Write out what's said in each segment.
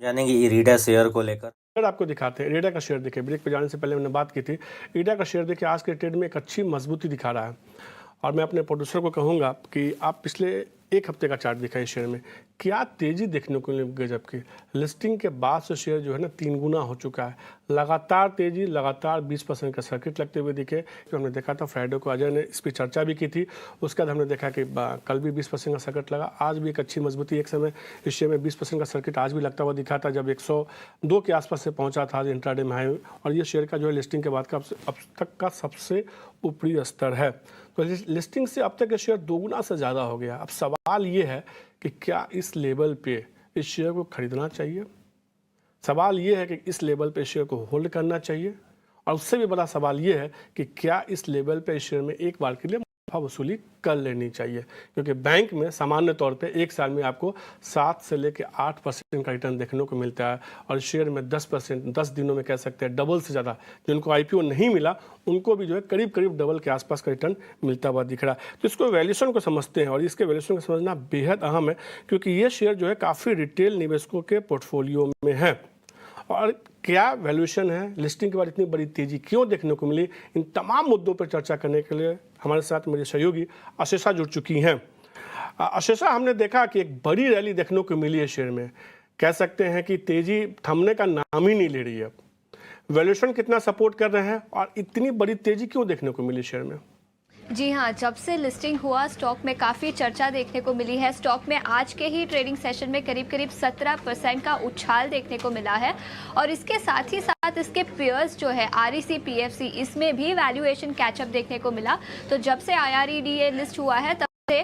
जानेंगे इरीडा शेयर को लेकर। अगर आपको दिखाते हैं इरीडा का शेयर, देखिए ब्रेक पे जाने से पहले मैंने बात की थी, इरीडा का शेयर देखिए आज के ट्रेड में एक अच्छी मजबूती दिखा रहा है। और मैं अपने प्रोड्यूसर को कहूँगा कि आप पिछले एक हफ्ते का चार्ट दिखाएं शेयर में, क्या तेज़ी देखने को मिली गजब की। लिस्टिंग के बाद से शेयर जो है ना 3 गुना हो चुका है, लगातार तेज़ी, लगातार 20% का सर्किट लगते हुए दिखे। जो हमने देखा था फ्राइडे को अजय ने इस पर चर्चा भी की थी, उसके बाद हमने देखा कि कल भी 20% का सर्किट लगा, आज भी एक अच्छी मजबूती। एक समय इस शेयर में 20% का सर्किट आज भी लगता हुआ दिखा था जब 102 के आसपास से पहुंचा था आज इंट्राडे में हाई। और ये शेयर का जो है लिस्टिंग के बाद का अब तक का सबसे ऊपरी स्तर है। तो लिस्टिंग से अब तक ये शेयर 2 गुना से ज़्यादा हो गया। अब सवाल ये है कि क्या इस लेवल पे इस शेयर को खरीदना चाहिए, सवाल ये है कि इस लेवल पे शेयर को होल्ड करना चाहिए, और उससे भी बड़ा सवाल ये है कि क्या इस लेवल पे शेयर में एक बार के लिए मुनाफा वसूली कर लेनी चाहिए। क्योंकि बैंक में सामान्य तौर पे एक साल में आपको 7 से लेकर 8% का रिटर्न देखने को मिलता है, और शेयर में 10%, 10 दिनों में कह सकते हैं डबल से ज़्यादा। जिनको IPO नहीं मिला उनको भी जो है करीब करीब डबल के आसपास का रिटर्न मिलता हुआ दिख रहा है। तो इसको वैल्यूएशन को समझते हैं, और इसके वैल्यूएशन को समझना बेहद अहम है, क्योंकि ये शेयर जो है काफ़ी रिटेल निवेशकों के पोर्टफोलियो में है। और क्या वैल्यूएशन है, लिस्टिंग के बाद इतनी बड़ी तेजी क्यों देखने को मिली, इन तमाम मुद्दों पर चर्चा करने के लिए हमारे साथ मेरे सहयोगी अशेषा जुड़ चुकी हैं। अशेषा, हमने देखा कि एक बड़ी रैली देखने को मिली है शेयर में, कह सकते हैं कि तेजी थमने का नाम ही नहीं ले रही है। वैल्यूएशन कितना सपोर्ट कर रहे हैं, और इतनी बड़ी तेजी क्यों देखने को मिली शेयर में? जी हाँ, जब से लिस्टिंग हुआ स्टॉक में काफ़ी चर्चा देखने को मिली है। स्टॉक में आज के ही ट्रेडिंग सेशन में करीब करीब 17% का उछाल देखने को मिला है, और इसके साथ ही साथ इसके पेयर्स जो है REC PFC, इसमें भी वैल्यूएशन कैचअप देखने को मिला। तो जब से IREDA लिस्ट हुआ है तब से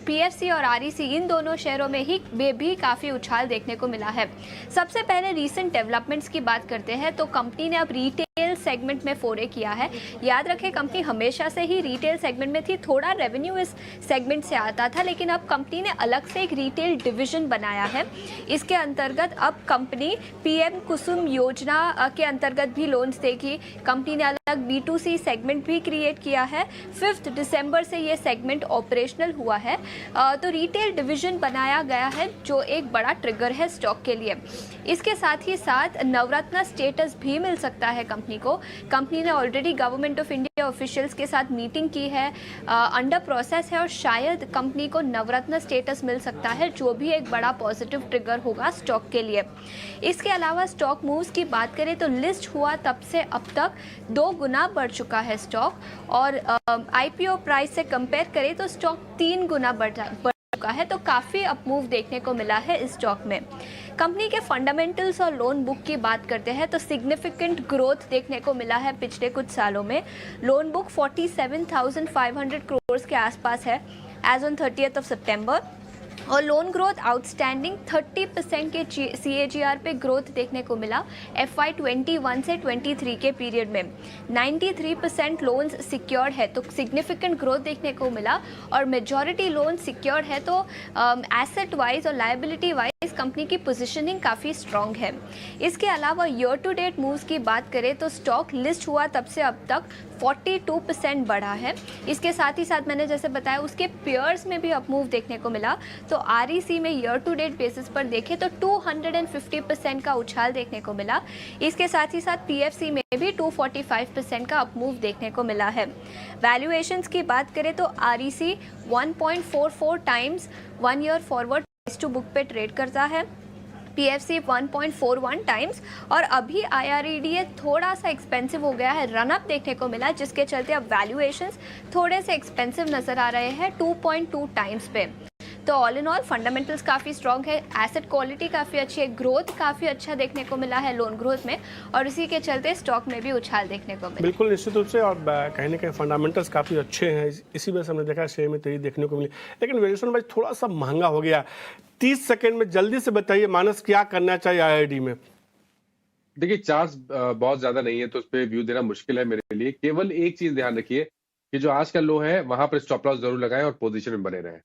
PFC और REC इन दोनों शेयरों में भी काफ़ी उछाल देखने को मिला है। सबसे पहले रीसेंट डेवलपमेंट्स की बात करते हैं तो कंपनी ने अब रिटेल सेगमेंट में फोरे किया है। याद रखें, कंपनी हमेशा से ही रिटेल सेगमेंट में थी, थोड़ा रेवेन्यू इस सेगमेंट से आता था, लेकिन अब कंपनी ने अलग से एक रिटेल डिवीजन बनाया है। इसके अंतर्गत अब कंपनी PM कुसुम योजना के अंतर्गत भी लोन्स देगी। कंपनी ने अलग B2C सेगमेंट भी क्रिएट किया है। 5 दिसंबर से ये सेगमेंट ऑपरेशनल हुआ है। तो रिटेल डिवीजन बनाया गया है, जो एक बड़ा ट्रिगर है स्टॉक के लिए। इसके साथ ही साथ नवरत्न स्टेटस भी मिल सकता है कंपनी को। कंपनी ने already government of India officials के साथ मीटिंग की है, अंडर प्रोसेस है, और शायद कंपनी को नवरत्न स्टेटस मिल सकता है, जो भी एक बड़ा पॉजिटिव ट्रिगर होगा स्टॉक के लिए। इसके अलावा स्टॉक मूव्स की बात करें तो लिस्ट हुआ तब से अब तक 2 गुना बढ़ चुका है स्टॉक, और IPO प्राइस से कंपेयर करें तो स्टॉक 3 गुना बढ़ चुका है। तो काफ़ी अप मूव देखने को मिला है इस स्टॉक में। कंपनी के फंडामेंटल्स और लोन बुक की बात करते हैं तो सिग्निफिकेंट ग्रोथ देखने को मिला है पिछले कुछ सालों में। लोन बुक 47,500 करोड़ के आसपास है as on 30th of September, और लोन ग्रोथ आउटस्टैंडिंग 30% के CAGR पे ग्रोथ देखने को मिला FY 21 से 23 के पीरियड में। 93% लोन्स सिक्योर्ड है, तो सिग्निफिकेंट ग्रोथ देखने को मिला, और मेजॉरिटी लोन सिक्योर्ड है, तो एसेट वाइज और लायबिलिटी वाइज कंपनी की पोजीशनिंग काफ़ी स्ट्रॉन्ग है। इसके अलावा ईयर टू डेट मूव्स की बात करें तो स्टॉक लिस्ट हुआ तब से अब तक 42% बढ़ा है। इसके साथ ही साथ मैंने जैसे बताया उसके पेयर्स में भी अप मूव देखने को मिला। तो REC में ईयर टू डेट बेसिस पर देखें तो 250% का उछाल देखने को मिला। इसके साथ ही साथ PFC में भी 245% का अप मूव देखने को मिला है। वैल्यूएशंस की बात करें तो REC 1.44 times 1 year forward price to book पे ट्रेड करता है, PFC 1.41 टाइम्स, और अभी IREDA थोड़ा सा एक्सपेंसिव हो गया है, रन अप देखने को मिला, जिसके चलते अब वैल्यूएशंस थोड़े से एक्सपेंसिव नजर आ रहे हैं 2.2 टाइम्स पे। तो ऑल इन ऑल फंडामेंटल्स काफ़ी स्ट्रॉन्ग है, एसेट क्वालिटी काफ़ी अच्छी है, ग्रोथ काफ़ी अच्छा देखने को मिला है लोन ग्रोथ में, और इसी के चलते स्टॉक में भी उछाल देखने को मिला। बिल्कुल निश्चित रूप से, और कहीं ना कहीं फंडामेंटल्स काफ़ी अच्छे हैं, इसी वजह से हमने देखा शेयर में तेजी देखने को मिली। लेकिन वैल्यूएशन वाइज थोड़ा सा महंगा हो गया। 30 सेकेंड में जल्दी से बताइए मानस, क्या करना चाहिए IRD में? देखिए, चार्ज बहुत ज्यादा नहीं है तो उस पर व्यू देना मुश्किल है मेरे लिए। केवल एक चीज ध्यान रखिए कि जो आज का लो है वहां पर स्टॉप लॉस जरूर लगाएं और पोजीशन में बने रहें।